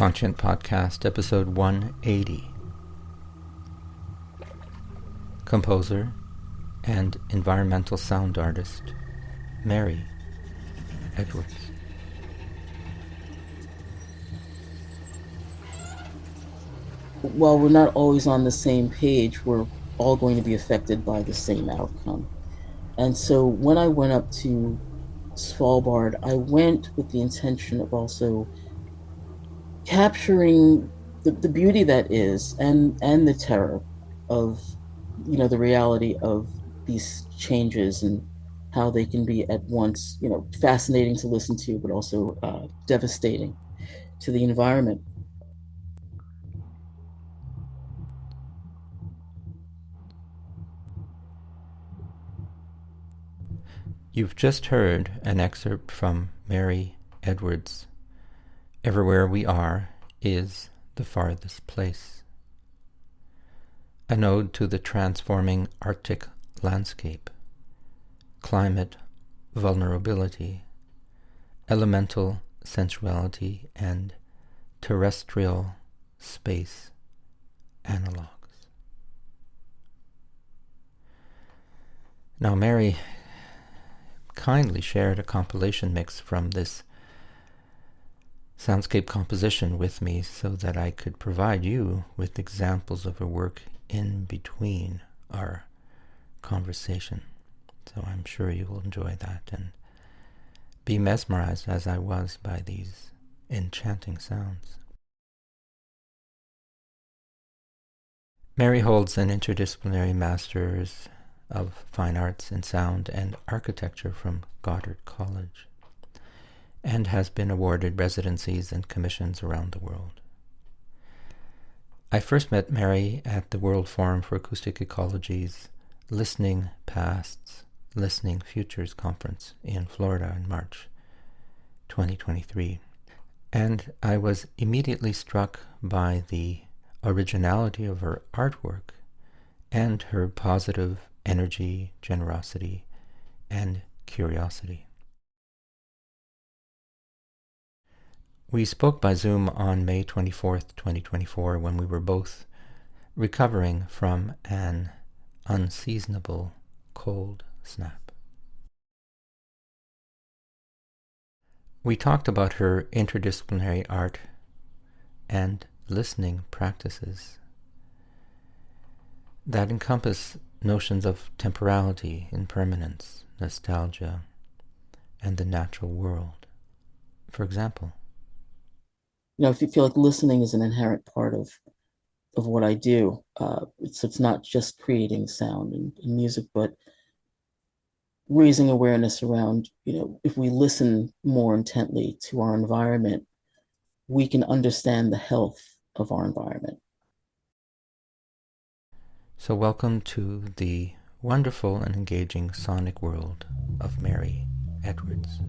Conscient Podcast, episode 180. Composer and environmental sound artist, Mary Edwards. While we're not always on the same page, we're all going to be affected by the same outcome. And so when I went up to Svalbard, I went with the intention of also capturing the beauty that is and the terror of the reality of these changes and how they can be at once fascinating to listen to, but also devastating to the environment. You've just heard an excerpt from Mary Edwards' Everywhere We Are is the Farthest Place, an ode to the transforming Arctic landscape, climate vulnerability, elemental sensuality, and terrestrial space analogs. Now, Mary kindly shared a compilation mix from this soundscape composition with me so that I could provide you with examples of her work in between our conversation. So I'm sure you will enjoy that and be mesmerized as I was by these enchanting sounds. Mary holds an interdisciplinary master's of fine arts in sound and architecture from Goddard College, and has been awarded residencies and commissions around the world. I first met Mary at the World Forum for Acoustic Ecology's Listening Pasts, Listening Futures conference in Florida in March 2023, and I was immediately struck by the originality of her artwork and her positive energy, generosity, and curiosity. We spoke by Zoom on May 24th, 2024, when we were both recovering from an unseasonable cold snap. We talked about her interdisciplinary art and listening practices that encompass notions of temporality, impermanence, nostalgia, and the natural world. For example, If you feel like listening is an inherent part of what I do, it's not just creating sound and music, but raising awareness around, if we listen more intently to our environment, we can understand the health of our environment. so welcome to the wonderful and engaging sonic world of Mary Edwards.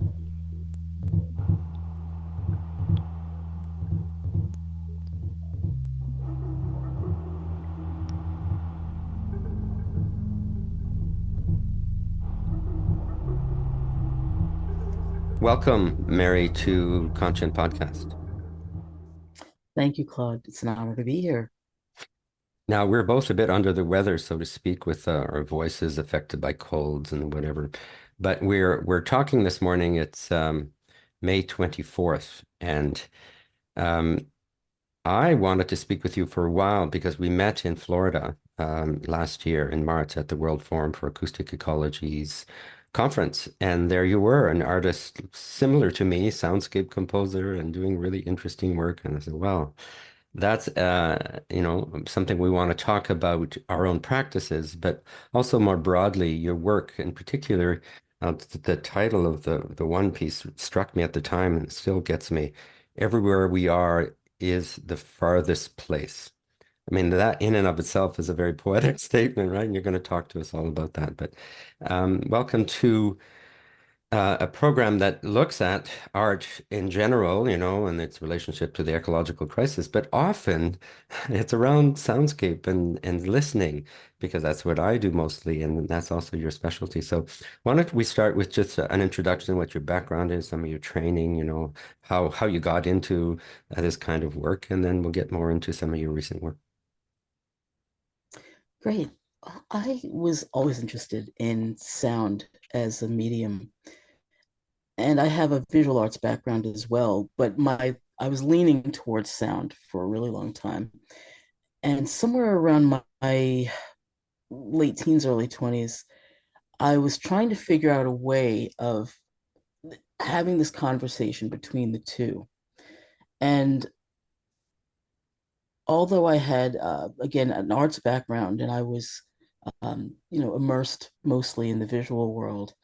Welcome, Mary, to Conscient Podcast. Thank you, Claude. It's an honor to be here. Now, we're both a bit under the weather, so to speak, with our voices affected by colds and whatever. But we're talking this morning. It's May 24th, and um, I wanted to speak with you for a while because we met in Florida last year in March at the World Forum for Acoustic Ecology's conference. And there you were, an artist similar to me, soundscape composer, and doing really interesting work. And I said, wow, that's something we want to talk about our own practices, but also more broadly, your work in particular. The title of the one piece struck me at the time and still gets me. Everywhere we are is the farthest place. I mean, that in and of itself is a very poetic statement, right? And you're going to talk to us all about that. But welcome to a program that looks at art in general, and its relationship to the ecological crisis, but often it's around soundscape and listening, because that's what I do mostly, and that's also your specialty. So why don't we start with just an introduction, what your background is, some of your training, how you got into this kind of work, and then we'll get more into some of your recent work. Great. I was always interested in sound as a medium, and I have a visual arts background as well, but my I was leaning towards sound for a really long time. And somewhere around my late teens, early 20s, I was trying to figure out a way of having this conversation between the two. And although I had, again, an arts background and I was, immersed mostly in the visual world,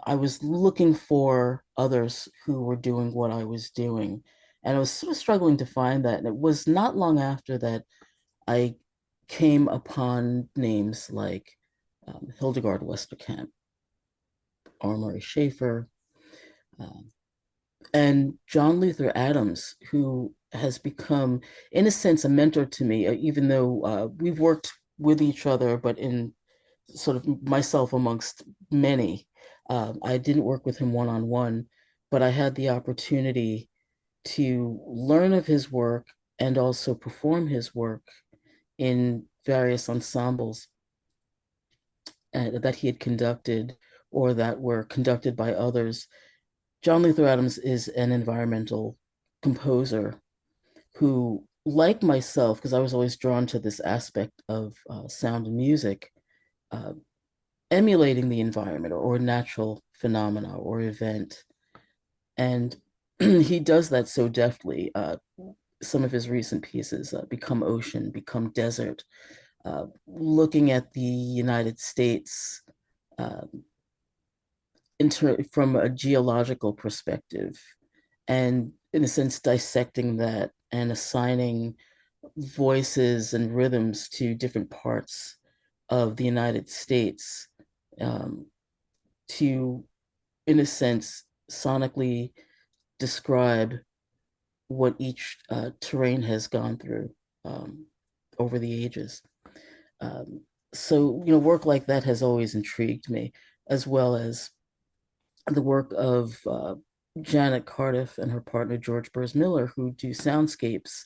I was looking for others who were doing what I was doing. And I was sort of struggling to find that. And it was not long after that I came upon names like Hildegard Westerkamp, Armory Schaefer, um, and John Luther Adams, who has become, in a sense, a mentor to me, even though we've worked with each other, but in sort of myself amongst many. I didn't work with him one on one, but I had the opportunity to learn of his work and also perform his work in various ensembles that he had conducted or that were conducted by others. John Luther Adams is an environmental composer who, like myself, because I was always drawn to this aspect of sound and music, uh, emulating the environment or natural phenomena or event. And he does that so deftly. Some of his recent pieces, Become Ocean, Become Desert, looking at the United States uh, from a geological perspective, and in a sense, dissecting that and assigning voices and rhythms to different parts of the United States um, to, in a sense, sonically describe what each terrain has gone through um, over the ages. Um, so, work like that has always intrigued me, as well as the work of Janet Cardiff and her partner George Burrs Miller, who do soundscapes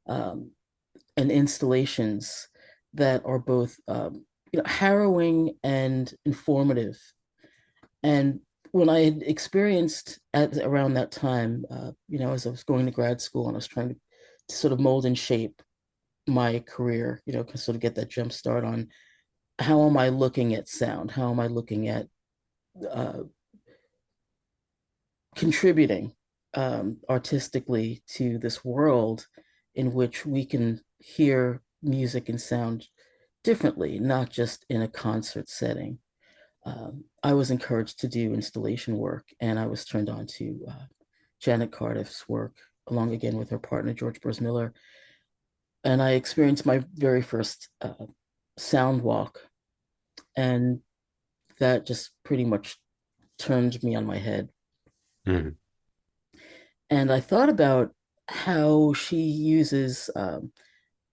um, and installations that are both harrowing and informative. And when I had experienced at around that time, as I was going to grad school and I was trying to sort of mold and shape my career, sort of get that jump start on how am I looking at sound? How am I looking at uh, contributing artistically to this world in which we can hear music and sound differently, not just in a concert setting. I was encouraged to do installation work, and I was turned on to Janet Cardiff's work, along again with her partner, George Burrs Miller. And I experienced my very first sound walk, and that just pretty much turned me on my head. Mhm. And I thought about how she uses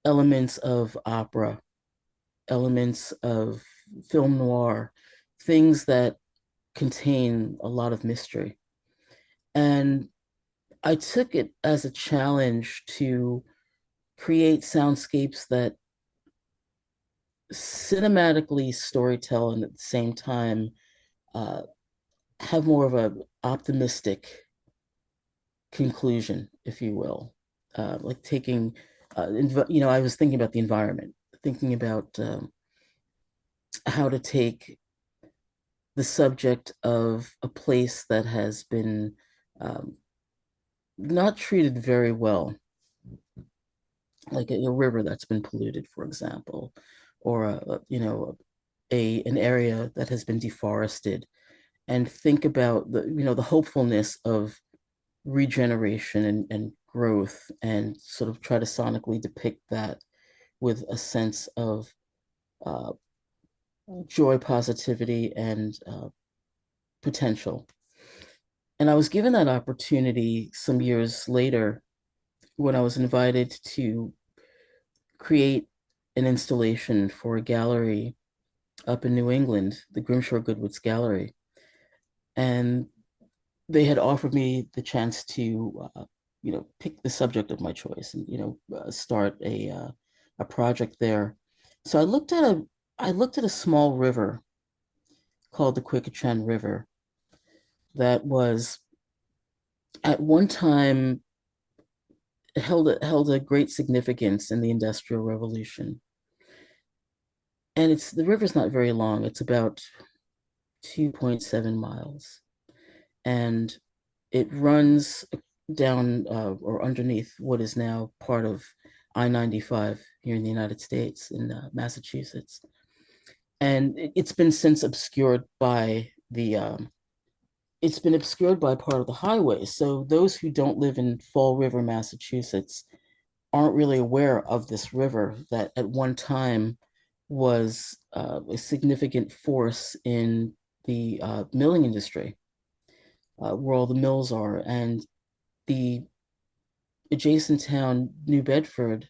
elements of opera, elements of film noir, things that contain a lot of mystery. And I took it as a challenge to create soundscapes that cinematically storytell and at the same time uh, have more of a optimistic conclusion, if you will. Like taking, I was thinking about the environment, thinking about how to take the subject of a place that has been um, not treated very well, like a river that's been polluted, for example, or an area that has been deforested, and think about the hopefulness of regeneration and growth, and sort of try to sonically depict that with a sense of uh, joy, positivity, and potential. And I was given that opportunity some years later when I was invited to create an installation for a gallery up in New England, the Grimshaw Goodwitz Gallery. And they had offered me the chance to, pick the subject of my choice and, start a project there. So I looked at a small river called the Quikachan River that was at one time held a great significance in the Industrial Revolution. And the river's not very long. It's about 2.7 miles. And it runs down or underneath what is now part of I-95 here in the United States, in Massachusetts. And it's been since obscured by it's been obscured by part of the highway. So those who don't live in Fall River, Massachusetts, aren't really aware of this river that at one time was a significant force in the milling industry, where all the mills are. And the adjacent town, New Bedford,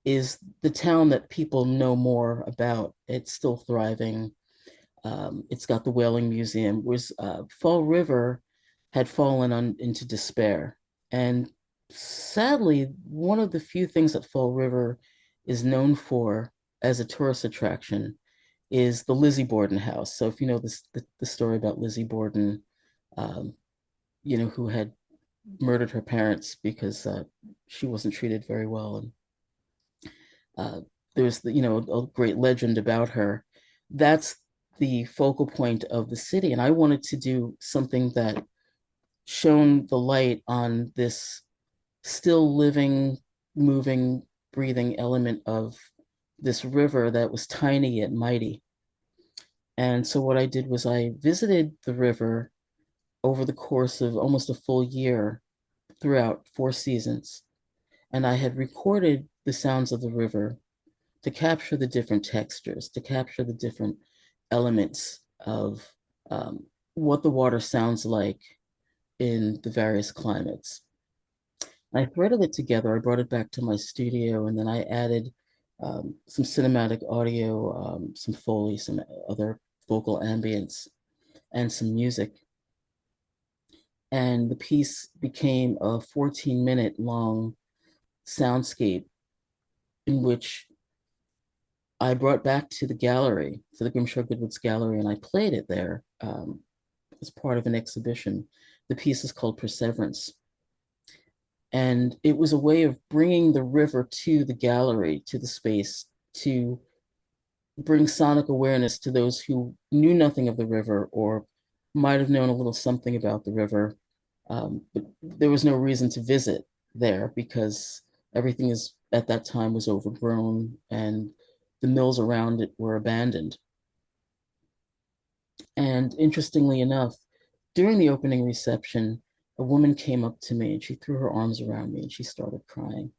is the town that people know more about. It's still thriving. It's got the Whaling Museum. Was Fall River had fallen into despair, and sadly, one of the few things that Fall River is known for as a tourist attraction is the Lizzie Borden house. So if you know the story about Lizzie Borden, um, who had murdered her parents because she wasn't treated very well, and uh, there's a great legend about her. That's the focal point of the city, and I wanted to do something that shone the light on this still living, moving, breathing element of this river that was tiny yet mighty. And so what I did was I visited the river over the course of almost a full year throughout 4 seasons. And I had recorded the sounds of the river to capture the different textures, to capture the different elements of what the water sounds like in the various climates. I threaded it together. I brought it back to my studio, and then I added some cinematic audio, some Foley, some other vocal ambience, and some music. And the piece became a 14-minute long soundscape in which I brought back to the gallery, to the Grimshaw Goodwitz Gallery, and I played it there as part of an exhibition. The piece is called Perseverance. And it was a way of bringing the river to the gallery, to the space, to bring sonic awareness to those who knew nothing of the river or might have known a little something about the river. But there was no reason to visit there because everything is at that time was overgrown and the mills around it were abandoned. And interestingly enough, during the opening reception, a woman came up to me and she threw her arms around me and she started crying.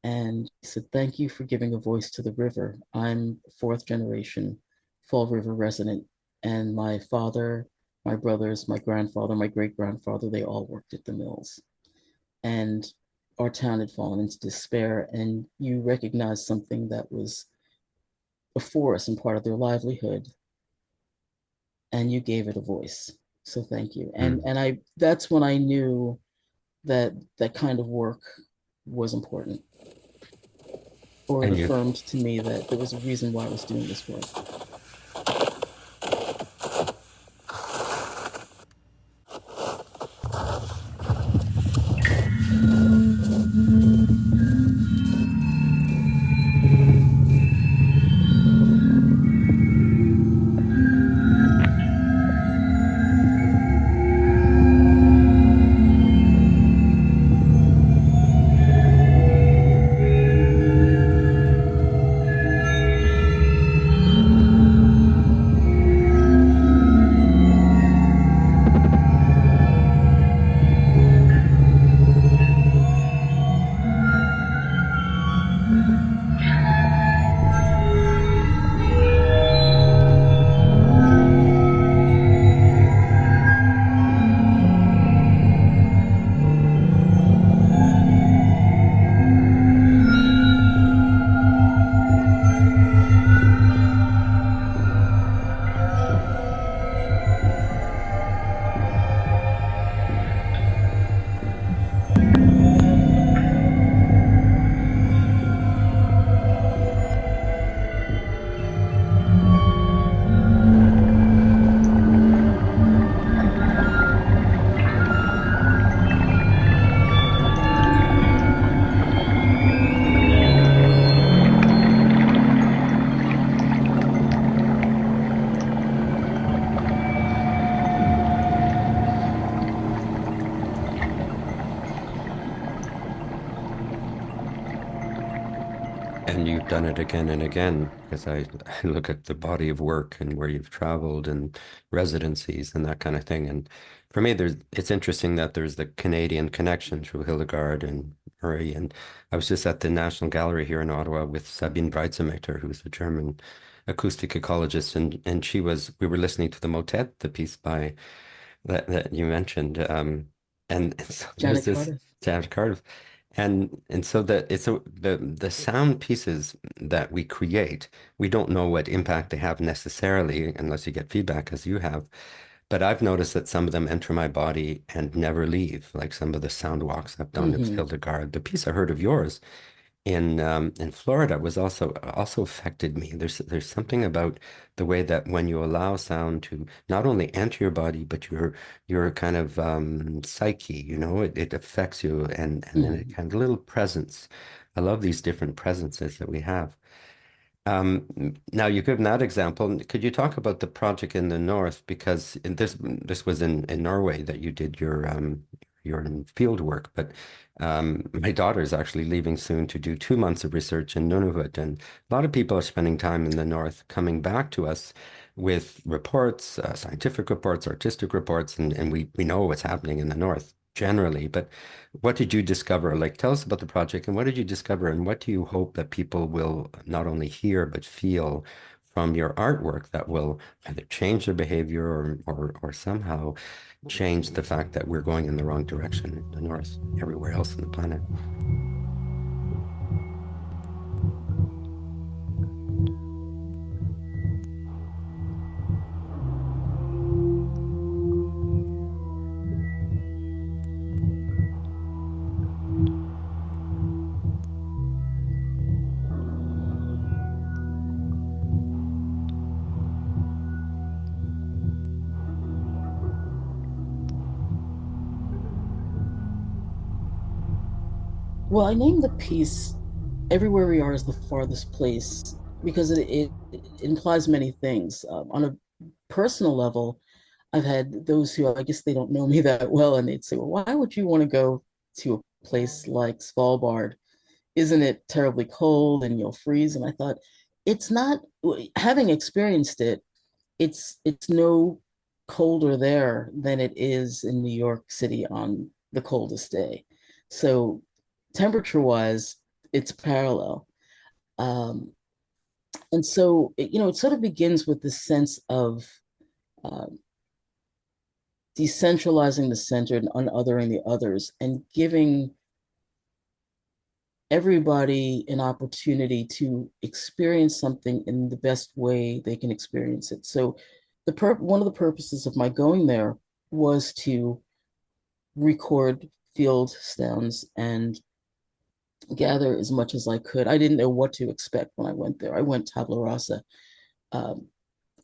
And she said, "Thank you for giving a voice to the river. I'm fourth generation Fall River resident, and my father, my brothers, my grandfather, my great grandfather, they all worked at the mills. And our town had fallen into despair, and you recognized something that was a force and part of their livelihood, and you gave it a voice. So thank you." And Mm. and I that's when I knew that that kind of work was important, or it And you affirmed to me that there was a reason why I was doing this work. I've done it again and again because I look at the body of work and where you've traveled and residencies and that kind of thing. And for me, it's interesting that there's the Canadian connection through Hildegard and Murray. And I was just at the National Gallery here in Ottawa with Sabine Breitsemeter, who's a German acoustic ecologist, and we were listening to the motet, the piece by that you mentioned, and so there's Janet this Carter. Janet Cardiff, and so the sound pieces that we create, we don't know what impact they have necessarily unless you get feedback as you have. But I've noticed that some of them enter my body and never leave, like some of the sound walks I've done of Hmm. Hildegard. The piece I heard of yours in Florida was also affected me. There's something about the way that when you allow sound to not only enter your body, but your kind of psyche, it affects you and then it Hmm. kind of little presence. I love these different presences that we have. Now you given that example. Could you talk about the project in the north? Because this was in Norway that you did your field work, but my daughter is actually leaving soon to do 2 months of research in Nunavut, and a lot of people are spending time in the north, coming back to us with reports, scientific reports, artistic reports, and we know what's happening in the north generally, but what did you discover? Like, tell us about the project and what did you discover, and what do you hope that people will not only hear but feel from your artwork that will either change their behavior or somehow change the fact that we're going in the wrong direction in the north, everywhere else on the planet? Well, I named the piece "Everywhere We Are is the Farthest Place" because it implies many things. On a personal level, I've had those who, I guess they don't know me that well, and they'd say, "Well, why would you want to go to a place like Svalbard? Isn't it terribly cold and you'll freeze?" And I thought, it's not, having experienced it, it's no colder there than it is in New York City on the coldest day. So temperature wise, it's parallel. Um, and so it sort of begins with this sense of uh, decentralizing the center and unothering the others and giving everybody an opportunity to experience something in the best way they can experience it. So one of the purposes of my going there was to record field sounds and gather as much as I could. I didn't know what to expect when I went there. I went tabula rasa. Um,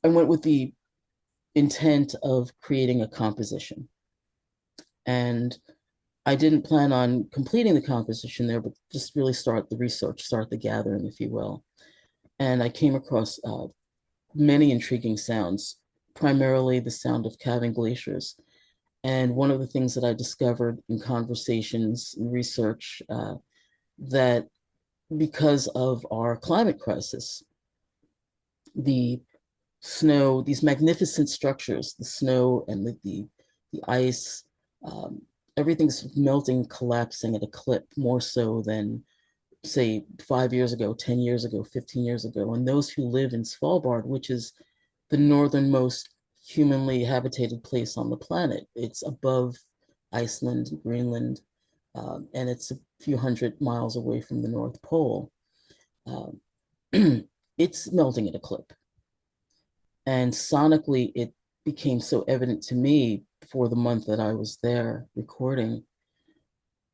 I went with the intent of creating a composition. And I didn't plan on completing the composition there, but just really start the research, start the gathering, if you will. And I came across many intriguing sounds, primarily the sound of calving glaciers. And one of the things that I discovered in conversations and research, that because of our climate crisis, the snow, these magnificent structures, the snow and the ice, um, everything's melting, collapsing at a clip more so than, say, 5 years ago, 10 years ago, 15 years ago. And those who live in Svalbard, which is the northernmost humanly habitated place on the planet, it's above Iceland, Greenland, and it's a few hundred miles away from the North Pole. Um, it's melting at a clip. And sonically, it became so evident to me for the month that I was there recording.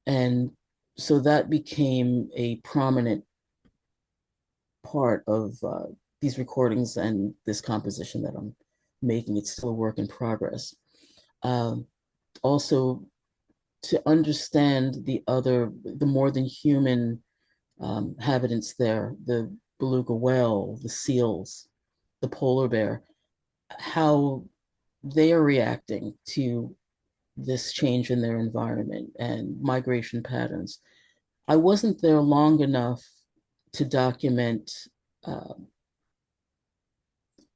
And so that became a prominent part of these recordings and this composition that I'm making. It's still a work in progress. Um, Also, to understand the more than human inhabitants there, the beluga whale, the seals, the polar bear, how they are reacting to this change in their environment and migration patterns. I wasn't there long enough to document uh,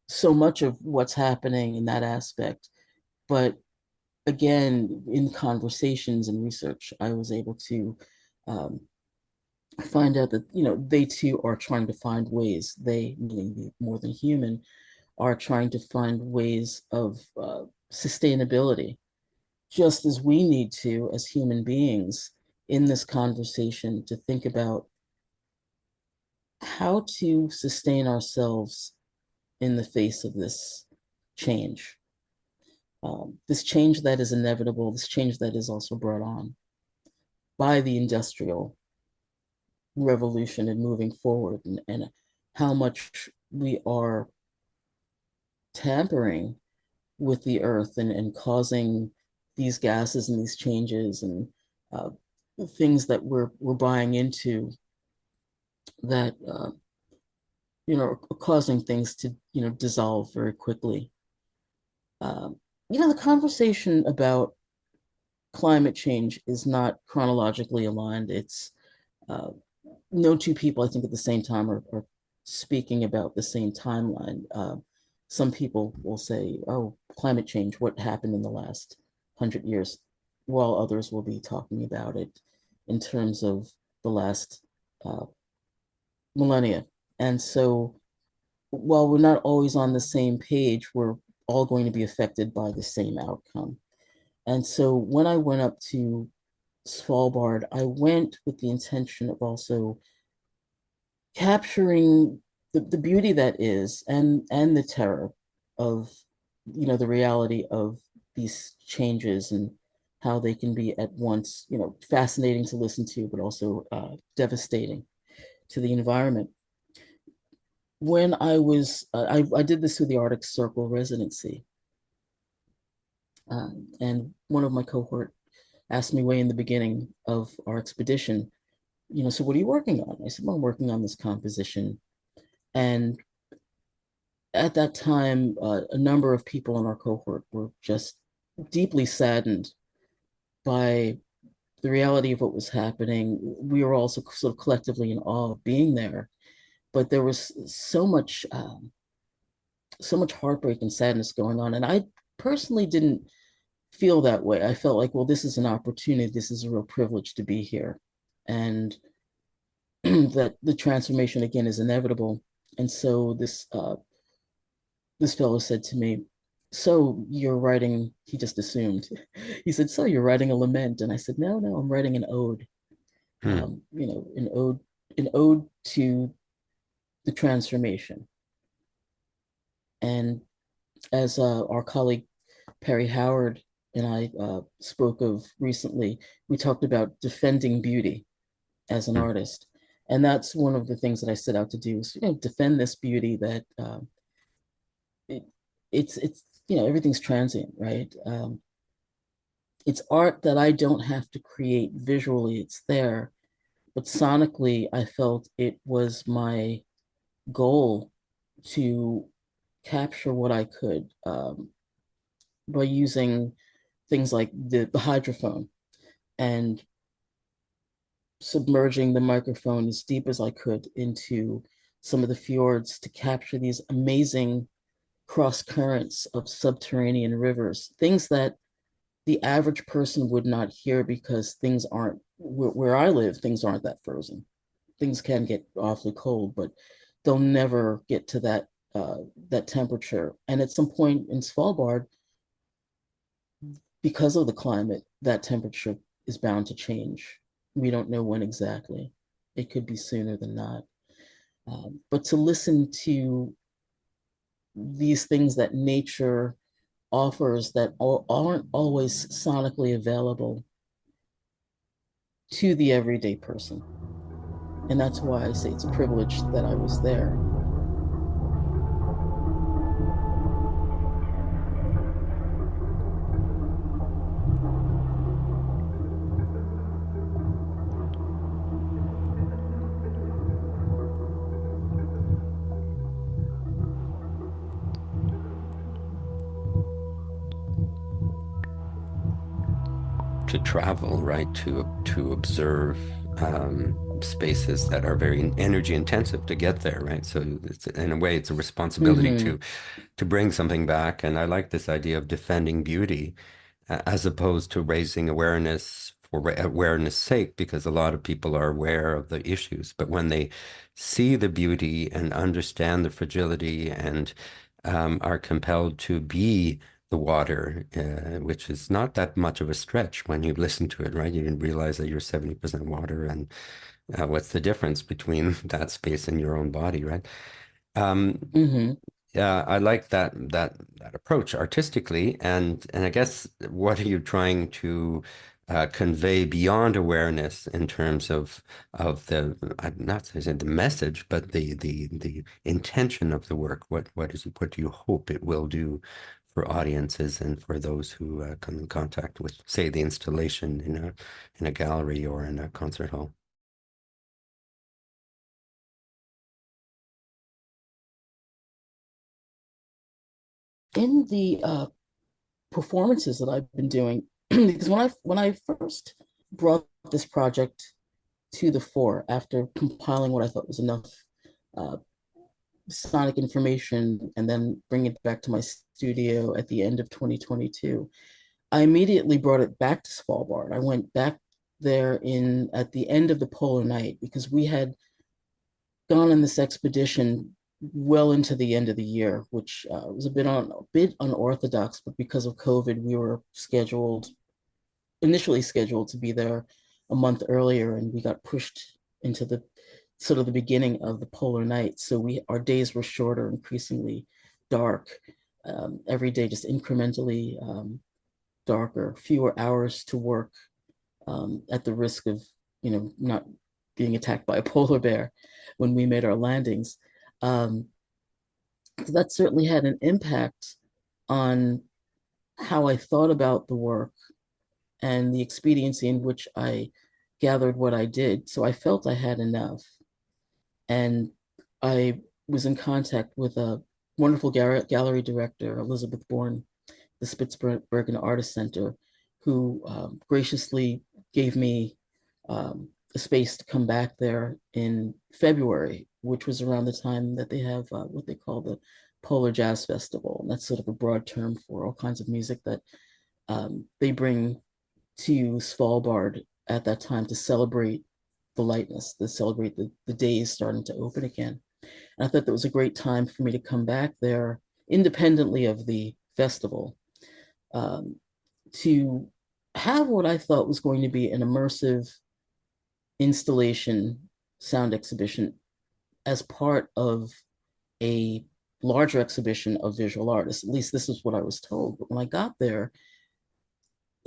so much of what's happening in that aspect. But again, in conversations and research, I was able to um, find out that they too are trying to find ways. They, meaning the more than human, are trying to find ways of sustainability, just as we need to as human beings in this conversation to think about how to sustain ourselves in the face of this change. This change that is inevitable, this change that is also brought on by the industrial revolution and moving forward, and how much we are tampering with the earth and causing these gases and these changes and uh, things that we're buying into that are causing things to dissolve very quickly. Um, the conversation about climate change is not chronologically aligned. It's uh, no two people, I think, at the same time are speaking about the same timeline. Some people will say, "Oh, climate change, what happened in the last 100 years," while others will be talking about it in terms of the last uh, millennia. And so, while we're not always on the same page, we're all going to be affected by the same outcome. And so, when I went up to Svalbard, I went with the intention of also capturing the beauty that is and the terror of the reality of these changes and how they can be at once fascinating to listen to but also devastating to the environment. When I did this through the Arctic Circle residency, and one of my cohort asked me way in the beginning of our expedition, so what are you working on? I said, well, I'm working on this composition. And at that time, a number of people in our cohort were just deeply saddened by the reality of what was happening. We were also sort of collectively in awe of being there, but there was so much heartbreak and sadness going on. And I personally didn't feel that way. I felt like, well, this is an opportunity. This is a real privilege to be here, and that the transformation again is inevitable. And so this fellow said to me, so you're writing, he just assumed. He said, so you're writing a lament. And I said, no, no, I'm writing an ode. Hmm. An ode to the transformation. And as our colleague Perry Howard and I spoke of recently, we talked about defending beauty as an Hmm. artist. And that's one of the things that I set out to do is, defend this beauty that it, it's everything's transient, right? It's art that I don't have to create visually; it's there, but sonically, I felt it was my goal to capture what I could by using things like the hydrophone and submerging the microphone as deep as I could into some of the fjords to capture these amazing cross currents of subterranean rivers, things that the average person would not hear because things aren't where I live, things aren't that frozen. Things can get awfully cold, but they'll never get to that temperature. And at some point in Svalbard, because of the climate, that temperature is bound to change. We don't know when exactly. It could be sooner than not. But to listen to these things that nature offers that aren't always sonically available to the everyday person. And that's why I say it's a privilege that I was there. To travel, right? To observe, spaces that are very energy intensive to get there, right? So it's, in a way, it's a responsibility Hmm. to bring something back. And I like this idea of defending beauty as opposed to raising awareness for awareness sake, because a lot of people are aware of the issues. But when they see the beauty and understand the fragility and are compelled to be the water, which is not that much of a stretch when you listen to it, right? You can realize that you're 70% water, and what's the difference between that space and your own body, right? Um, Hmm. yeah, I like that approach artistically, and I guess what are you trying to convey beyond awareness in terms of the I'm not saying the message, but the intention of the work? What do you hope it will do for audiences and for those who come in contact with, say, the installation in a gallery or in a concert hall? In the performances that I've been doing, because when I first brought this project to the fore after compiling what I thought was enough uh, sonic information and then bring it back to my studio at the end of 2022, I immediately brought it back to Svalbard. I went back there in at the end of the polar night because we had gone on this expedition well into the end of the year, which was a bit unorthodox, but because of COVID, we were initially scheduled to be there a month earlier, and we got pushed into the sort of the beginning of the polar night. So our days were shorter, increasingly dark, every day just incrementally darker, fewer hours to work, at the risk of not being attacked by a polar bear when we made our landings. Um, so that certainly had an impact on how I thought about the work and the expediency in which I gathered what I did. So I felt I had enough. And I was in contact with a wonderful gallery director, Elizabeth Bourne, the Spitsbergen Artist Center, who graciously gave me a space to come back there in February, which was around the time that they have what they call the Polar Jazz Festival. And that's sort of a broad term for all kinds of music that they bring to Svalbard at that time to celebrate the lightness, to celebrate the days starting to open again. And I thought that was a great time for me to come back there independently of the festival, um, to have what I thought was going to be an immersive installation sound exhibition as part of a larger exhibition of visual artists. At least this is what I was told. But when I got there,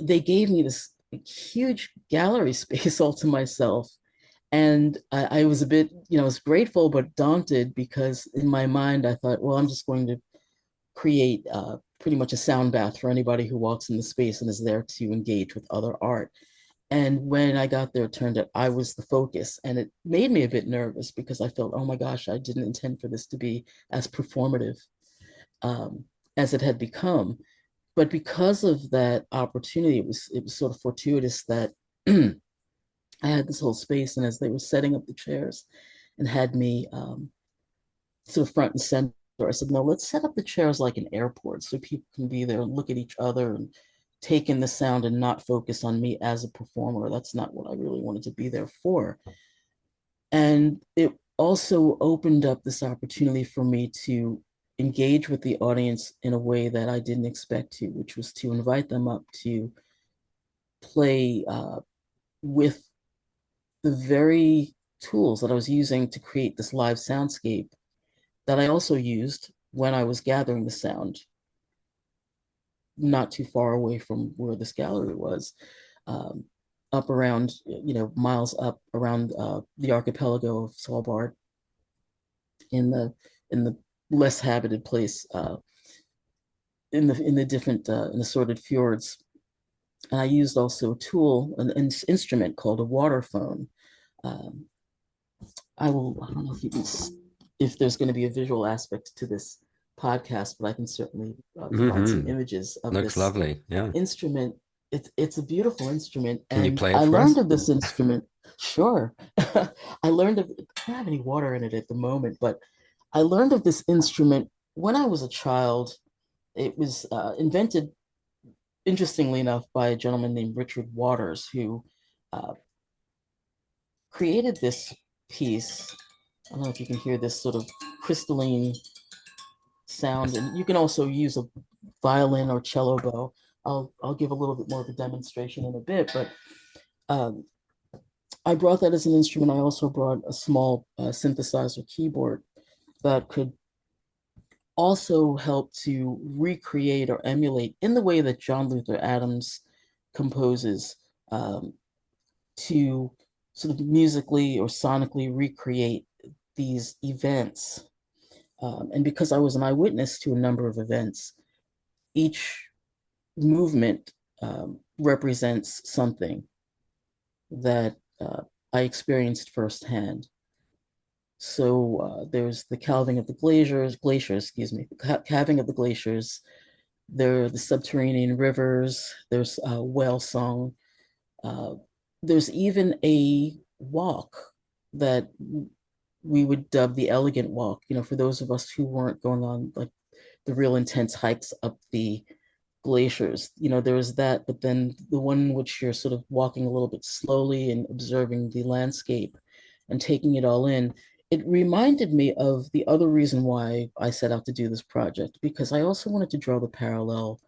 they gave me this huge gallery space all to myself. And I was a bit, I was grateful but daunted because in my mind I thought, well, I'm just going to create pretty much a sound bath for anybody who walks in the space and is there to engage with other art. And when I got there, it turned out I was the focus. And it made me a bit nervous because I felt, oh my gosh, I didn't intend for this to be as performative um, as it had become. But because of that opportunity, it was sort of fortuitous that I had this whole space. And as they were setting up the chairs and had me sort of front and center, I said, no, let's set up the chairs like an airport so people can be there and look at each other and take in the sound and not focus on me as a performer. That's not what I really wanted to be there for. And it also opened up this opportunity for me to engage with the audience in a way that I didn't expect to, which was to invite them up to play with the very tools that I was using to create this live soundscape that I also used when I was gathering the sound not too far away from where this gallery was, um, up around, miles up around the archipelago of Svalbard in the less habited place, in the different in assorted fjords. And I used also a tool, an instrument called a water phone. Um, I don't know if there's going to be a visual aspect to this podcast, but I can certainly provide some Hmm. images of Looks this lovely. Yeah. instrument. it's a beautiful instrument, Can you and play it I for learned us? of this instrument. Sure. I learned of I don't have any water in it at the moment, but I learned of this instrument when I was a child. It was invented, interestingly enough, by a gentleman named Richard Waters, who uh, created this piece. I don't know if you can hear this sort of crystalline sound, Yes. and you can also use a violin or cello bow. I'll give a little bit more of a demonstration in a bit, but um, I brought that as an instrument. I also brought a small synthesizer keyboard that could also help to recreate or emulate in the way that John Luther Adams composes, to sort of musically or sonically recreate these events. And because I was an eyewitness to a number of events, each movement represents something that I experienced firsthand. So there's the calving of the glaciers, excuse me, the calving of the glaciers. There are the subterranean rivers. There's whale song. Uh, there's even a walk that we would dub the elegant walk. You know, for those of us who weren't going on like the real intense hikes up the glaciers. You know, there was that, but then the one in which you're sort of walking a little bit slowly and observing the landscape and taking it all in. It reminded me of the other reason why I set out to do this project, because I also wanted to draw the parallel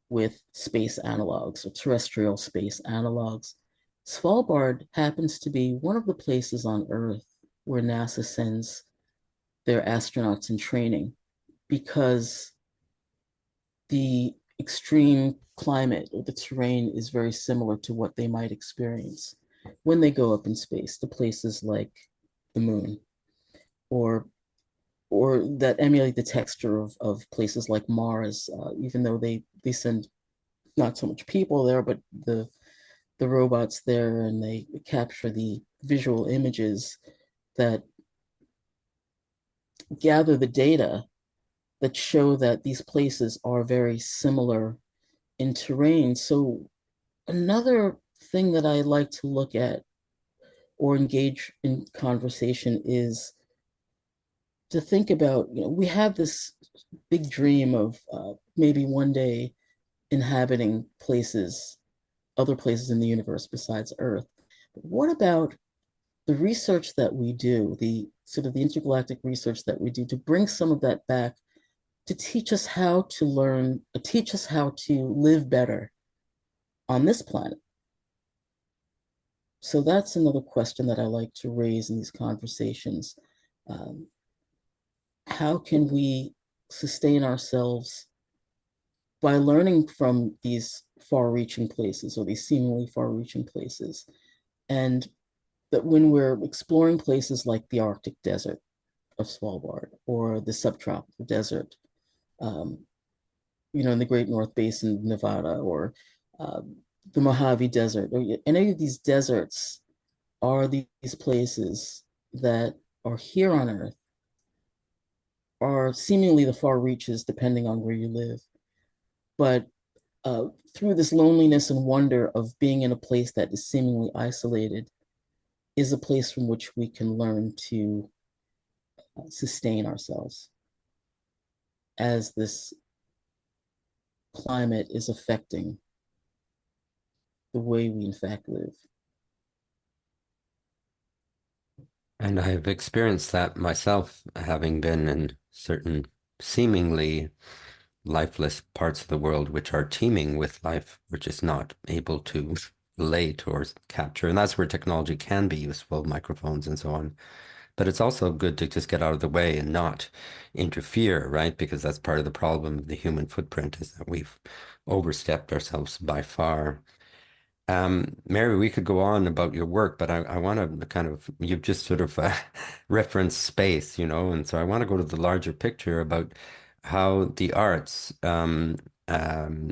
with space analogs or terrestrial space analogs. Svalbard happens to be one of the places on Earth where NASA sends their astronauts in training because the extreme climate or the terrain is very similar to what they might experience when they go up in space to places like the moon, or that emulate the texture of places like Mars, even though they send not so much people there, but the robots there, and they capture the visual images that gather the data that show that these places are very similar in terrain. So another thing that I like to look at or engage in conversation is to think about, you know, we have this big dream of maybe one day inhabiting places, other places in the universe besides Earth. But what about the research that we do, the sort of the intergalactic research that we do to bring some of that back to teach us how to learn, teach us how to live better on this planet? So that's another question that I like to raise in these conversations. Um, how can we sustain ourselves by learning from these far-reaching places or these seemingly far-reaching places? And that when we're exploring places like the Arctic desert of Svalbard or the subtropical desert, um, you know, in the Great North Basin of Nevada, or um, the Mojave Desert, or any of these deserts are these places that are here on Earth, are seemingly the far reaches, depending on where you live. But through this loneliness and wonder of being in a place that is seemingly isolated, is a place from which we can learn to sustain ourselves as this climate is affecting the way we, in fact, live. And I've experienced that myself, having been in certain seemingly lifeless parts of the world which are teeming with life, which is not able to relate or capture. And that's where technology can be useful, microphones and so on. But it's also good to just get out of the way and not interfere, right? Because that's part of the problem of the human footprint is that we've overstepped ourselves by far. Mary, we could go on about your work, but I want to kind of, you've just sort of referenced space, you know, and so I want to go to the larger picture about how the arts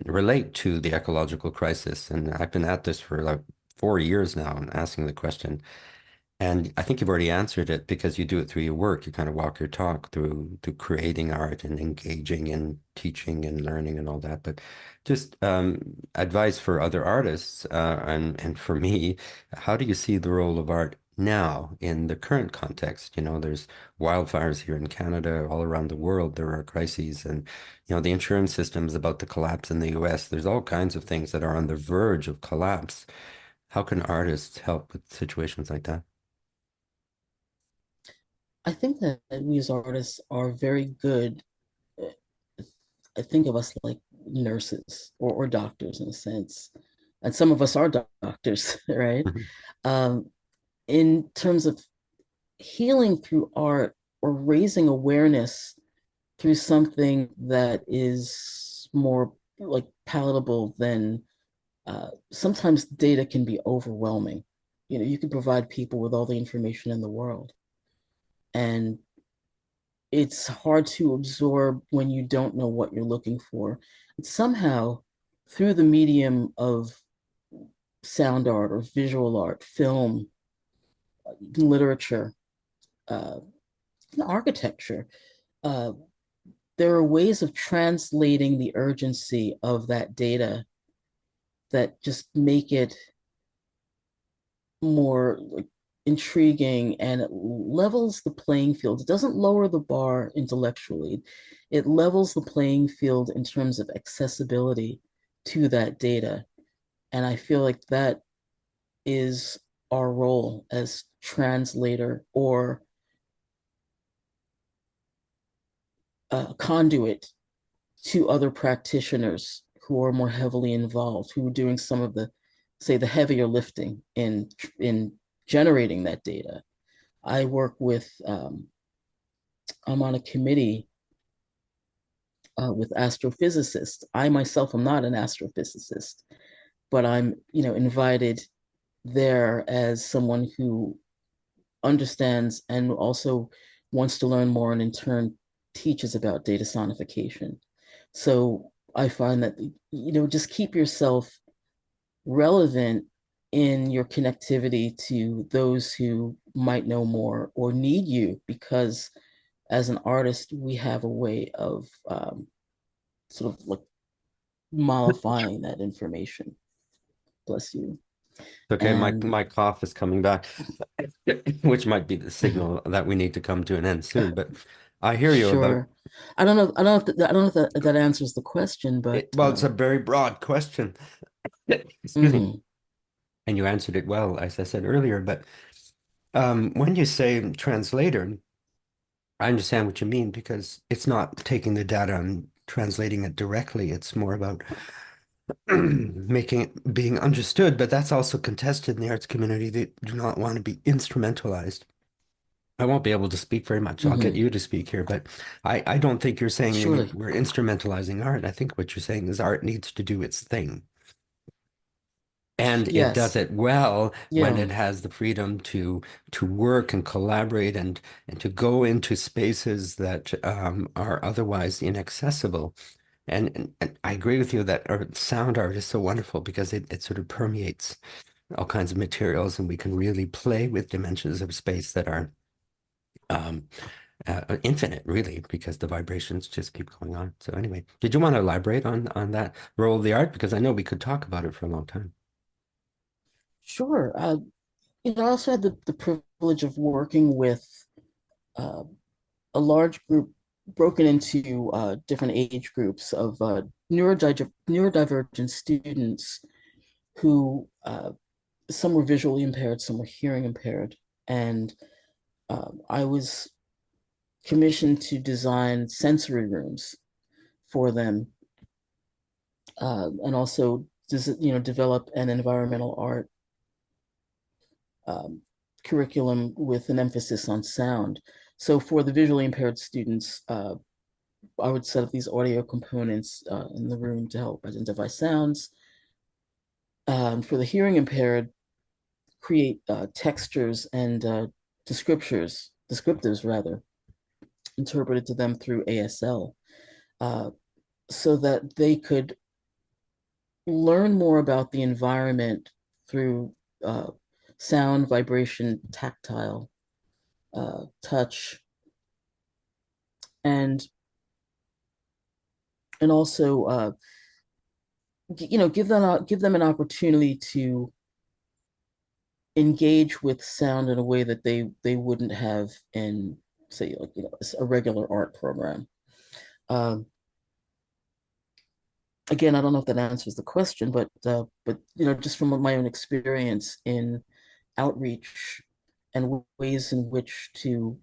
relate to the ecological crisis. And I've been at this for like 4 years now and asking the question. And I think you've already answered it because you do it through your work. You kind of walk your talk through creating art and engaging in teaching and learning and all that. But just advice for other artists and for me, how do you see the role of art now in the current context? You know, there's wildfires here in Canada, all around the world. There are crises, and the insurance system is about to collapse in the U.S. There's all kinds of things that are on the verge of collapse. How can artists help with situations like that? I think that we as artists are very good. uh, I think of us like nurses or doctors in a sense, and some of us are doctors, right? Um, in terms of healing through art or raising awareness through something that is more like palatable than sometimes data can be overwhelming. You can provide people with all the information in the world, and it's hard to absorb when you don't know what you're looking for. And somehow, through the medium of sound art or visual art, film, literature, uh, architecture, uh, there are ways of translating the urgency of that data that just make it more like intriguing, and it levels the playing field. It doesn't lower the bar intellectually. It levels the playing field in terms of accessibility to that data. And I feel like that is our role as translator or conduit to other practitioners who are more heavily involved, who are doing some of the, say, the heavier lifting in generating that data. I work with, I'm on a committee with astrophysicists. I myself am not an astrophysicist, but I'm, invited there as someone who understands and also wants to learn more and in turn teaches about data sonification. So I find that, just keep yourself relevant in your connectivity to those who might know more or need you, because as an artist, we have a way of sort of like mollifying that information. Bless you. Okay, my And my cough is coming back, which might be the signal that we need to come to an end soon. But I hear you about sure, I don't know. I don't know if that answers the question, but it. Well, it's a very broad question. Excuse me. mhm, And you answered it well, as I said earlier. But when you say translator, I understand what you mean because it's not taking the data and translating it directly. It's more about making it being understood. But that's also contested in the arts community. They do not want to be instrumentalized. I won't be able to speak very much. I'll get mhm, you to speak here, but I don't think you're saying surely, we're instrumentalizing art. I think what you're saying is art needs to do its thing. And it does yes, it well when yeah, it has the freedom to work and collaborate and to go into spaces that are otherwise inaccessible. And I agree with you that sound art is so wonderful because it sort of permeates all kinds of materials, and we can really play with dimensions of space that are um, infinite, really, because the vibrations just keep going on. So anyway, did you want to elaborate on that role of the art? Because I know we could talk about it for a long time. sure. I also had the privilege of working with uh, a large group broken into different age groups of neurodivergent students who some were visually impaired, some were hearing impaired. And I was commissioned to design sensory rooms for them, and also develop an environmental art um, curriculum with an emphasis on sound. So for the visually impaired students, I would set up these audio components in the room to help identify sounds. For the hearing impaired, create textures and descriptives rather, interpreted to them through ASL, uh, so that they could learn more about the environment through uh, sound, vibration, tactile, touch, and also give them an opportunity to engage with sound in a way that they wouldn't have in, say, like, a regular art program. Um, Again, I don't know if that answers the question, but just from my own experience in outreach and ways in which to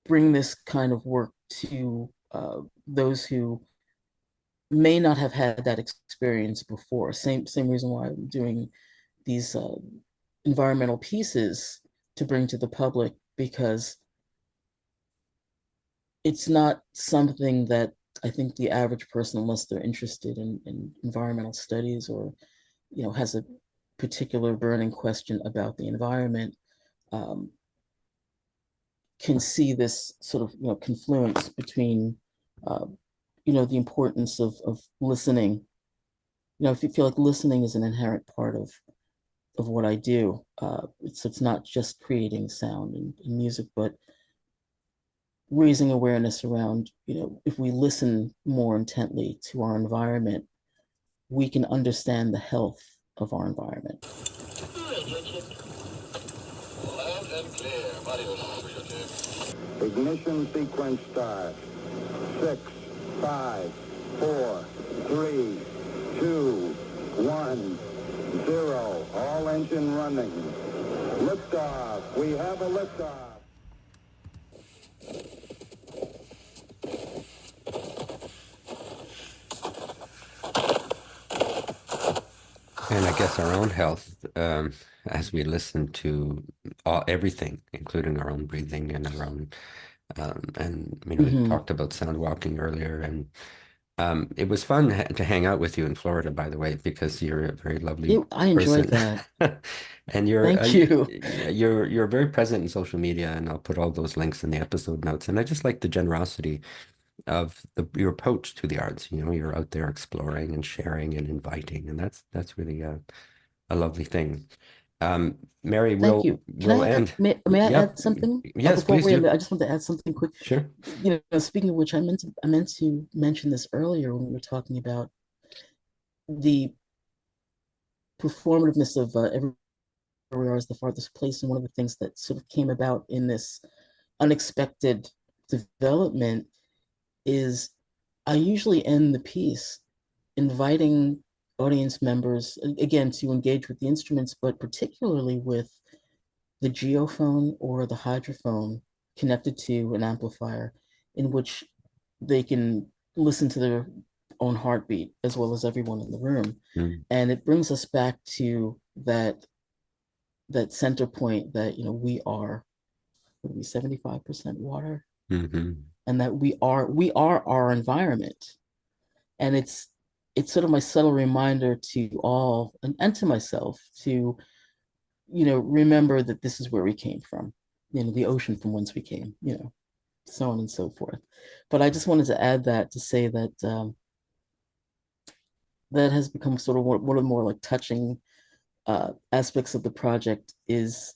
bring this kind of work to those who may not have had that experience before. Same reason why I'm doing these environmental pieces to bring to the public, because it's not something that I think the average person, unless they're interested in environmental studies or has a particular burning question about the environment, um, can see this sort of confluence between uh, the importance of listening. If you feel like listening is an inherent part of what I do, it's not just creating sound and music, but raising awareness around, if we listen more intently to our environment, we can understand the health of our environment. Ignition sequence start. 6, 5, 4, 3, 2, 1, 0. All engine running. Liftoff. We have a liftoff. And I guess our own health, as we listen to everything, including our own breathing and our own, and we Mm-hmm. talked about sound walking earlier, and it was fun to hang out with you in Florida, by the way, because you're a very lovely I enjoyed person, that. and you're Thank you. you're very present in social media, and I'll put all those links in the episode notes. And I just like the generosity of your approach to the arts. You're out there exploring and sharing and inviting, and that's really a lovely thing. Mary, Thank you. Can we'll end. may I Yep. add something Yes, before please we end? do. I just want to add something quick. Sure. Speaking of which, I meant to mention this earlier when we were talking about the performativeness of everywhere is the farthest place, and one of the things that sort of came about in this unexpected development is I usually end the piece inviting audience members again to engage with the instruments, but particularly with the geophone or the hydrophone connected to an amplifier, in which they can listen to their own heartbeat as well as everyone in the room. Mm. And it brings us back to that center point that we are, what are we, 75% water, Hmm. and that we are our environment. And it's sort of my subtle reminder to all, and to myself, to remember that this is where we came from, the ocean from whence we came, so on and so forth. But I just wanted to add that to say that that has become sort of one of the more like touching aspects of the project, is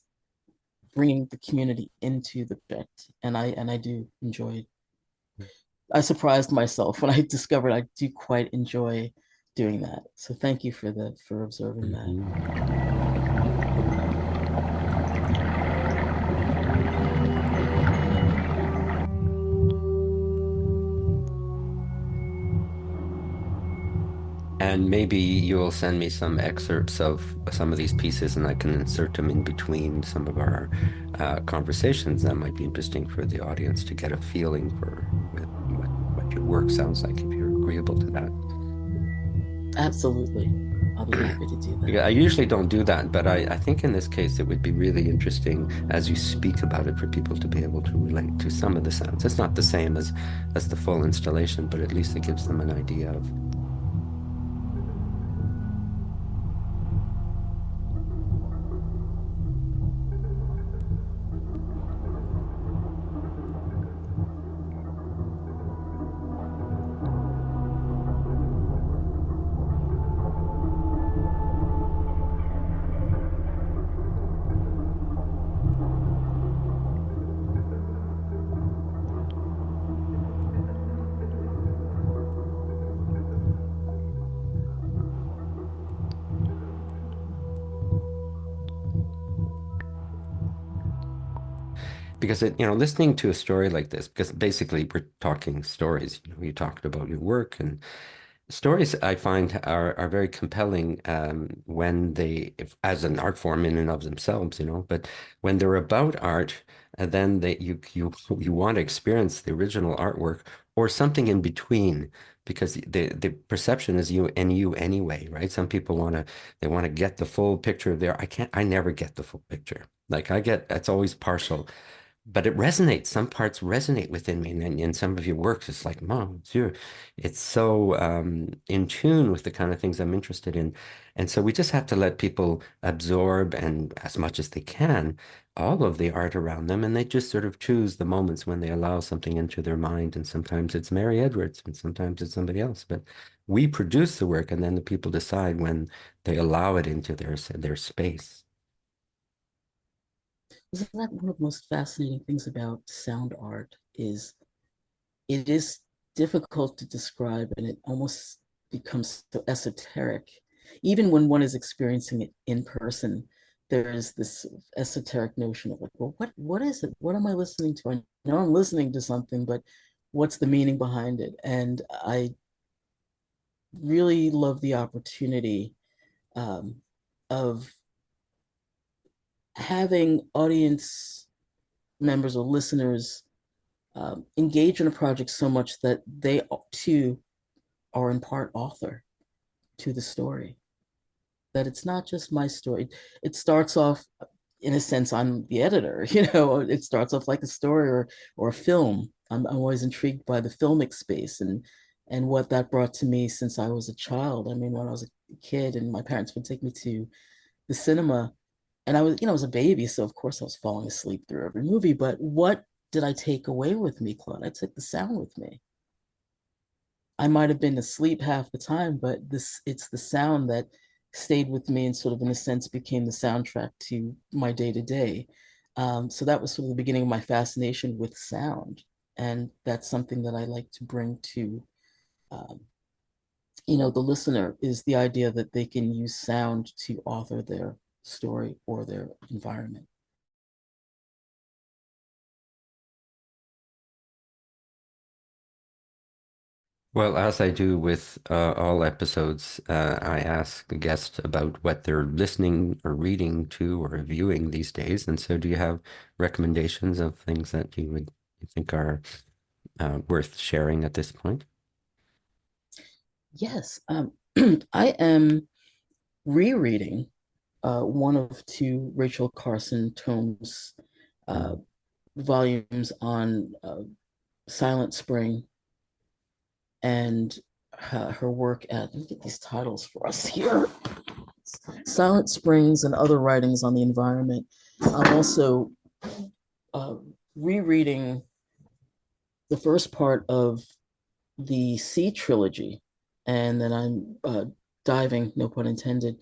bringing the community into the project, and I do enjoy. I surprised myself when I discovered I do quite enjoy doing that. So thank you for observing that. Hmm. And maybe you'll send me some excerpts of some of these pieces, and I can insert them in between some of our conversations. That might be interesting for the audience to get a feeling for what your work sounds like, if you're agreeable to that. Absolutely. I'll be happy to do that. Yeah, I usually don't do that, but I think in this case it would be really interesting as you speak about it for people to be able to relate to some of the sounds. It's not the same as the full installation, but at least it gives them an idea of. because listening to a story like this, because basically we're talking stories. You talked about your work, and stories I find are very compelling when as an art form in and of themselves, but when they're about art, and then you want to experience the original artwork or something in between, because the perception is you anyway, right? Some people want to get the full picture there. I never get the full picture. Like it's always partial, but it resonates. Some parts resonate within me, and in some of your works, it's like, Mom, it's so in tune with the kind of things I'm interested in. And so we just have to let people absorb, and as much as they can, all of the art around them, and they just sort of choose the moments when they allow something into their mind. And sometimes it's Mary Edwards, and sometimes it's somebody else. But we produce the work, and then the people decide when they allow it into their space. Isn't that one of the most fascinating things about sound art is it is difficult to describe and it almost becomes so esoteric. Even when one is experiencing it in person, there is this esoteric notion of like, well, what is it? What am I listening to? I know I'm listening to something, but what's the meaning behind it? And I really love the opportunity um, of having audience members or listeners engage in a project so much that they too are in part author to the story. That it's not just my story. It starts off, in a sense, I'm the editor. It starts off like a story or a film. I'm always intrigued by the filmic space and what that brought to me since I was a child. I mean, when I was a kid and my parents would take me to the cinema, and I was a baby, so of course I was falling asleep through every movie. But what did I take away with me, Claude? I took the sound with me. I might have been asleep half the time, but it's the sound that stayed with me and sort of in a sense became the soundtrack to my day to day. So that was sort of the beginning of my fascination with sound. And that's something that I like to bring to um, the listener is the idea that they can use sound to author their story or their environment. Well, as I do with all episodes, I ask the guest about what they're listening or reading to or viewing these days. And so, do you have recommendations of things that you think are worth sharing at this point? Yes, I am rereading one of two Rachel Carson tomes, uh, Mm. volumes on Silent Spring and her work at, let me get these titles for us here, Silent Springs and Other Writings on the Environment. I'm also uh, rereading the first part of the Sea trilogy, and then I'm diving, no pun intended,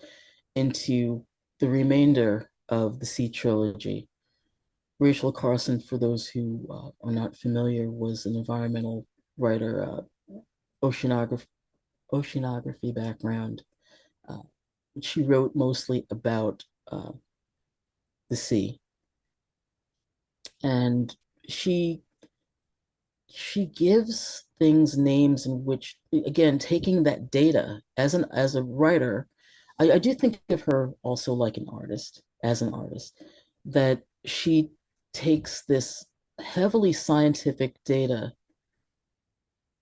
into the remainder of the Sea trilogy. Rachel Carson, for those who are not familiar, was an environmental writer, oceanography, oceanography background. Uh, she wrote mostly about the sea, and she she gives things names in which, again, taking that data as a writer, I do think of her also like an artist, as an artist, that she takes this heavily scientific data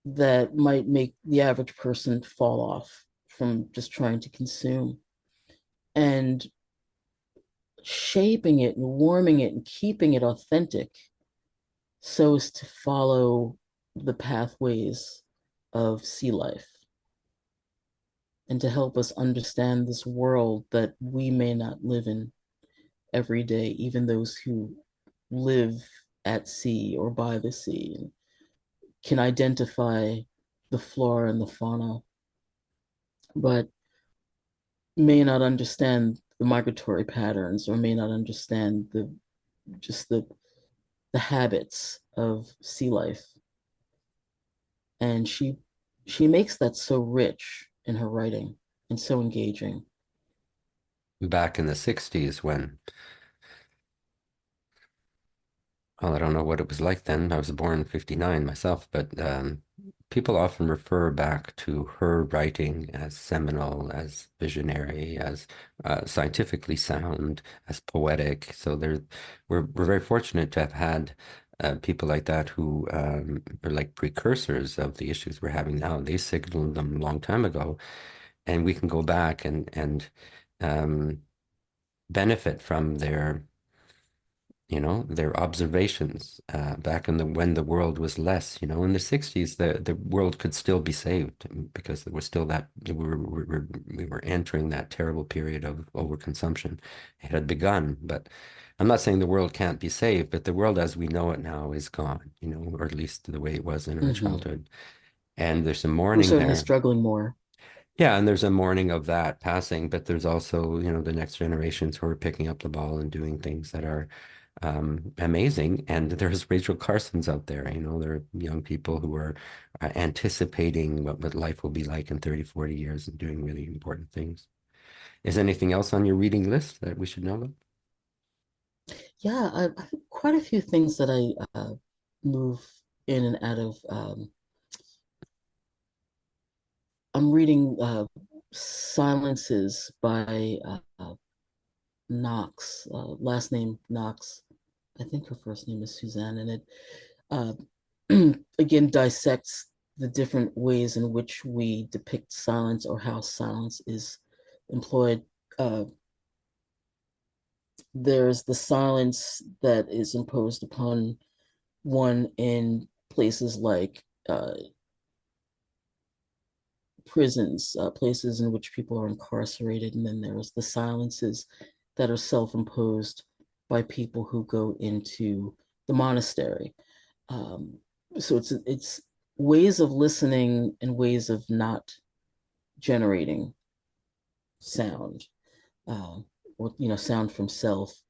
that might make the average person fall off from just trying to consume and shaping it and warming it and keeping it authentic so as to follow the pathways of sea life and to help us understand this world that we may not live in every day, even those who live at sea or by the sea can identify the flora and the fauna, but may not understand the migratory patterns or may not understand just the habits of sea life. And she makes that so rich in her writing and so engaging. Back in the 60s when Well, I don't know what it was like then. I was born in 59 myself, but people often refer back to her writing as seminal, as visionary, as scientifically sound, as poetic. So we're very fortunate to have had people like that who are like precursors of the issues we're having now. They signaled them a long time ago, and we can go back and um, benefit from their observations back in the when the world was less. In the 60s, the world could still be saved because there was still that we were entering that terrible period of overconsumption. It had begun, but I'm not saying the world can't be saved, but the world as we know it now is gone, or at least the way it was in our Hmm. childhood. And there's some We're mourning certainly there. struggling more. Yeah, and there's a mourning of that passing, but there's also, the next generations who are picking up the ball and doing things that are amazing. And there's Rachel Carsons out there, there are young people who are anticipating what life will be like in 30, 40 years and doing really important things. Is anything else on your reading list that we should know about? Yeah, I have quite a few things that I move in and out of. I'm reading Silences by Knox, last name Knox. I think her first name is Suzanne, and it uh, again dissects the different ways in which we depict silence or how silence is employed. Uh, there's the silence that is imposed upon one in places like prisons, places in which people are incarcerated, and then there's the silences that are self-imposed by people who go into the monastery. Um, so it's ways of listening and ways of not generating sound, uh, or sound from self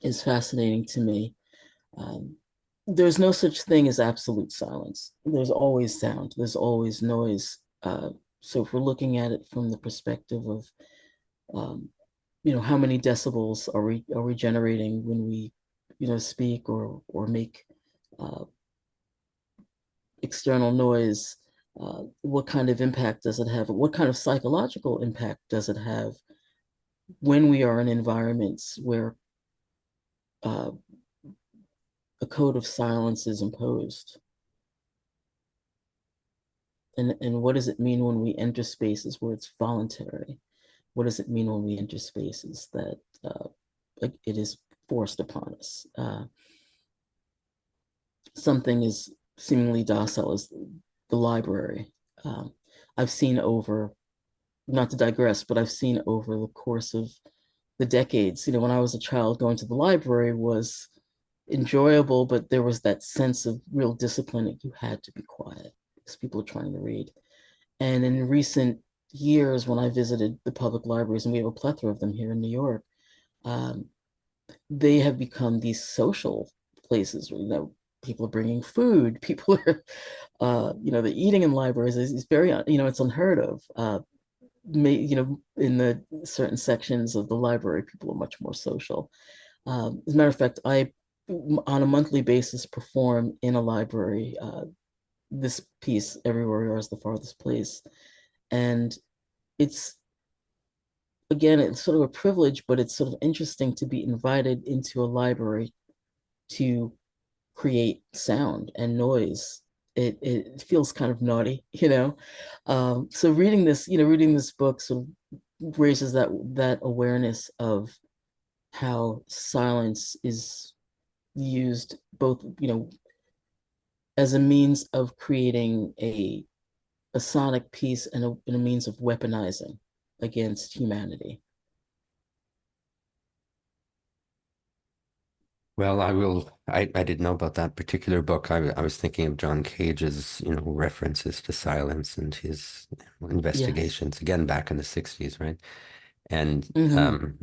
is fascinating to me. Um, there's no such thing as absolute silence. There's always sound. There's always noise. So if we're looking at it from the perspective of, um, how many decibels are we generating when we, speak or make uh, external noise? What kind of impact does it have? What kind of psychological impact does it have when we are in environments where uh, a code of silence is imposed? And what does it mean when we enter spaces where it's voluntary? What does it mean when we enter spaces that it is forced upon us? Something as seemingly docile as the library. Um, I've seen over, not to digress, but I've seen over the course of the decades, when I was a child, going to the library was enjoyable, but there was that sense of real discipline that you had to be quiet because people are trying to read. And in recent years, when I visited the public libraries, and we have a plethora of them here in New York, um, they have become these social places where people are bringing food, people are, they're eating in libraries. It's very, it's unheard of. In the certain sections of the library, people are much more social. As a matter of fact, I, on a monthly basis, perform in a library. This piece, Everywhere We Are is the Farthest Place. And it's, again, it's sort of a privilege, but it's sort of interesting to be invited into a library to create sound and noise. It feels kind of naughty, So reading this book sort of raises that awareness of how silence is used both, as a means of creating a sonic piece and a means of weaponizing against humanity. Well, I didn't know about that particular book. I was thinking of John Cage's, references to silence and his Yes. investigations, again, back in the 60s, right? And Hmm.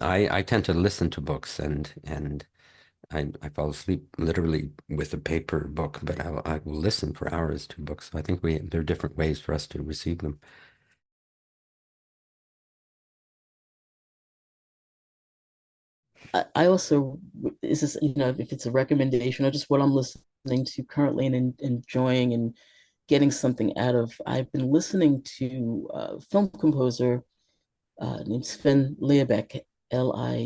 I tend to listen to books and I fall asleep literally with a paper book, but I will listen for hours to books. So I think there are different ways for us to receive them. I also, is this, if it's a recommendation or just what I'm listening to currently and enjoying and getting something out of, I've been listening to a film composer named Sven Liebeck, Liebeck.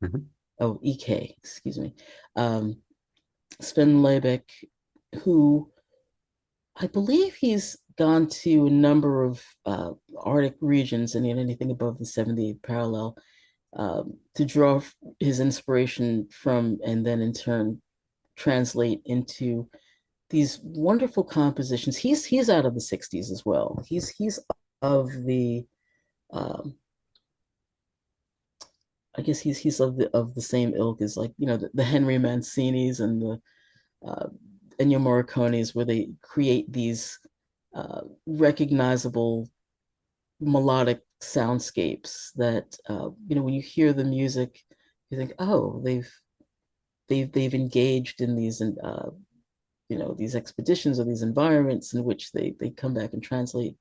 Mhm. Oh, EK, excuse me. Um, Sven Liebeck, who I believe he's gone to a number of Arctic regions and anything above the 70th parallel to draw his inspiration from, and then in turn translate into these wonderful compositions. He's out of the 60s as well. He's of the I guess he's of the same ilk as, like, the Henry Mancinis and the uh, Ennio Morricone's, where they create these recognizable melodic soundscapes that, when you hear the music, you think, oh, they've engaged in these, and these expeditions or these environments in which they come back and translate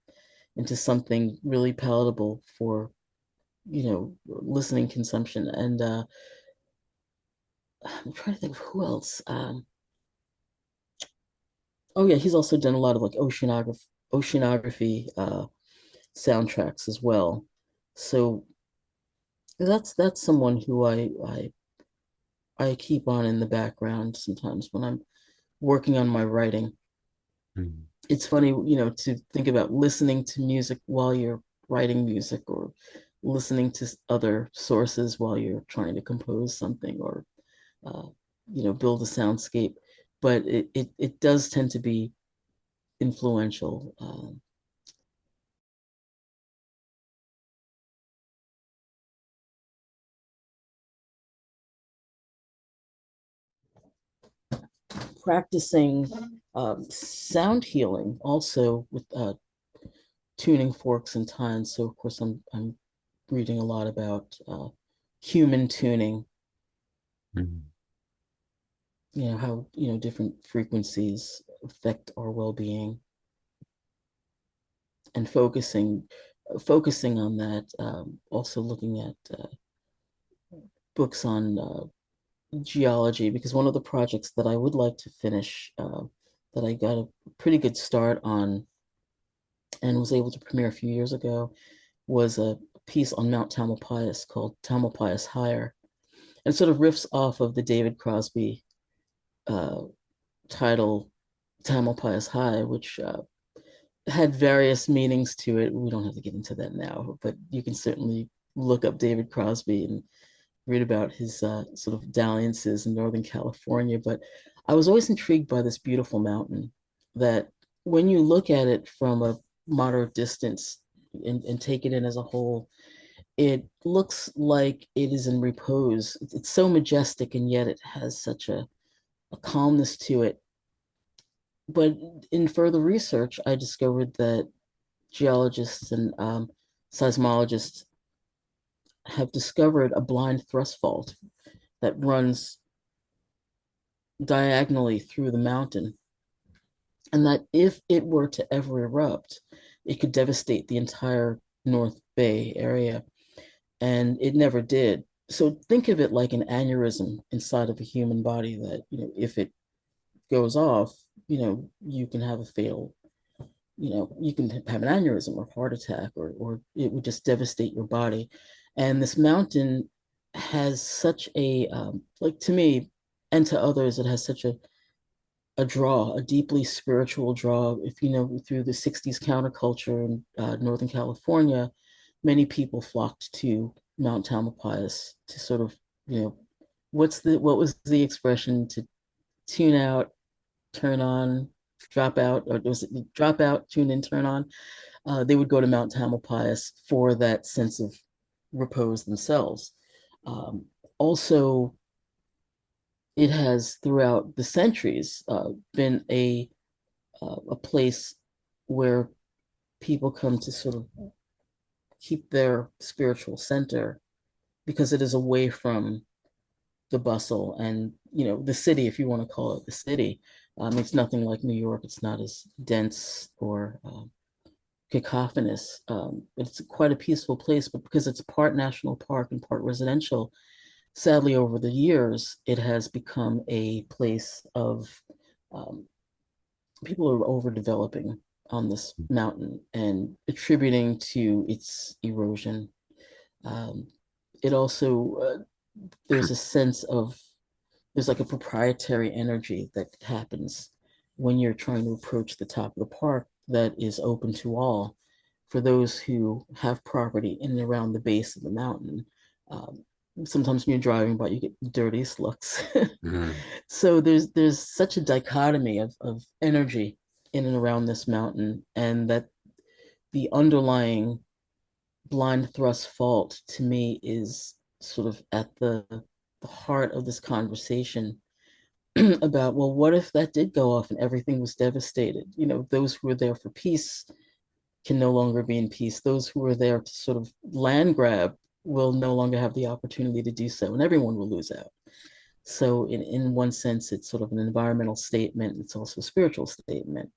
into something really palatable for listening consumption. And I'm trying to think of who else. Oh yeah, he's also done a lot of like oceanography soundtracks as well. So that's someone who I keep on in the background sometimes when I'm working on my writing. Mhm. It's funny, to think about listening to music while you're writing music, or listening to other sources while you're trying to compose something, or uh, build a soundscape. But it does tend to be influential. Practicing sound healing also with tuning forks and tines. So of course I'm reading a lot about human tuning. Mhm. How different frequencies affect our well-being, and focusing on that. Also looking at books on geology, because one of the projects that I would like to finish, that I got a pretty good start on and was able to premiere a few years ago, was a piece on Mount Tamalpais called Tamalpais Higher, and sort of riffs off of the David Crosby uh, title Tamalpais High, which had various meanings to it. We don't have to get into that now, but you can certainly look up David Crosby and read about his sort of dalliances in Northern California. But I was always intrigued by this beautiful mountain that, when you look at it from a moderate distance and take it in as a whole, it looks like it is in repose. It's so majestic, and yet it has such a calmness to it. But in further research, I discovered that geologists and seismologists have discovered a blind thrust fault that runs diagonally through the mountain, and that if it were to ever erupt, it could devastate the entire North Bay area. And it never did. So think of it like an aneurysm inside of a human body that, if it goes off, you can have a fatal, you can have an aneurysm or heart attack, or it would just devastate your body. And this mountain has such a, like, to me and to others, it has such a draw, a deeply spiritual draw. If you know, through the 60s counterculture in Northern California, many people flocked to Mount Tamalpais to sort of, you know, what was the expression, to tune out, turn on, drop out, or was it drop out, tune in, turn on? They would go to Mount Tamalpais for that sense of repose themselves. Um, Also, it has throughout the centuries been a place where people come to sort of keep their spiritual center, because it is away from the bustle and, the city, if you want to call it the city. It's nothing like New York. It's not as dense or cacophonous. It's quite a peaceful place, but because it's part national park and part residential, sadly, over the years, it has become a place of um, people are overdeveloping on this mountain and attributing to its erosion. Um, it also, there's a sense of, there's like a proprietary energy that happens when you're trying to approach the top of the park that is open to all. For those who have property in and around the base of the mountain, um, sometimes when you're driving by, you get the dirtiest looks. Mm. So there's such a dichotomy of energy in and around this mountain, and that the underlying blind thrust fault to me is sort of at the heart of this conversation about, well, what if that did go off and everything was devastated? You know, those who were there for peace can no longer be in peace. Those who were there to sort of land grab will no longer have the opportunity to do so, and everyone will lose out. So, in one sense, it's sort of an environmental statement. It's also a spiritual statement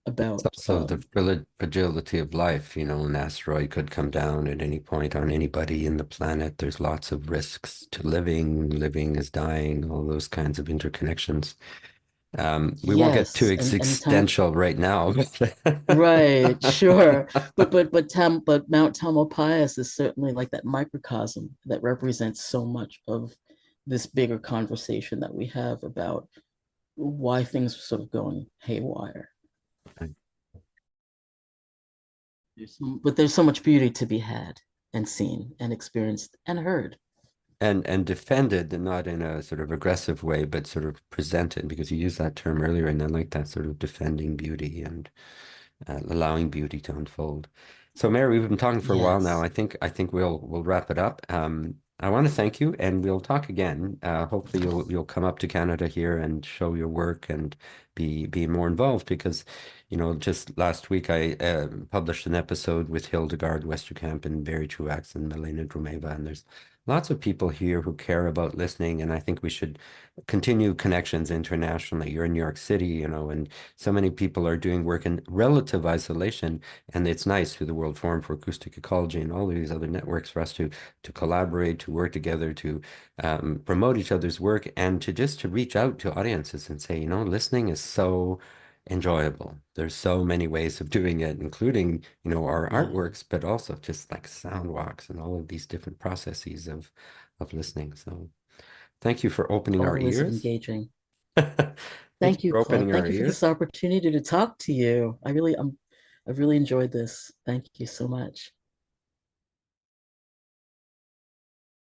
It's about, also the fragility of life. An asteroid could come down at any point on anybody in the planet. There's lots of risks to living. Living is dying, all those kinds of interconnections. We won't get too yes, and time, existential right now. right, sure, but Mount Tamalpais is certainly like that microcosm that represents so much of this bigger conversation that we have about why things are sort of going haywire. But there's so much beauty to be had and seen and experienced and heard. And defended, and not in a sort of aggressive way, but sort of presented, because you used that term earlier, and I like that sort of defending beauty and allowing beauty to unfold. So, Mary, we've been talking for a while now. Yes, I think we'll wrap it up. I want to thank you, and we'll talk again. Hopefully, you'll come up to Canada here and show your work and be more involved, because just last week I published an episode with Hildegard Westerkamp and Barry Truax and Milena Drumeva, and there's lots of people here who care about listening, and I think we should continue connections internationally. You're in New York City, and so many people are doing work in relative isolation, and it's nice through the World Forum for Acoustic Ecology and all of these other networks for us to collaborate, to work together, to promote each other's work, and to reach out to audiences and say, listening is so enjoyable. There's so many ways of doing it, including, our yeah, artworks, but also just like sound walks and all of these different processes of listening. So thank you for opening all our the ways of ears. engaging. Thank you Thank you, for Claude. opening our Thank you for ears. this opportunity to talk to you. I've really enjoyed this. Thank you so much.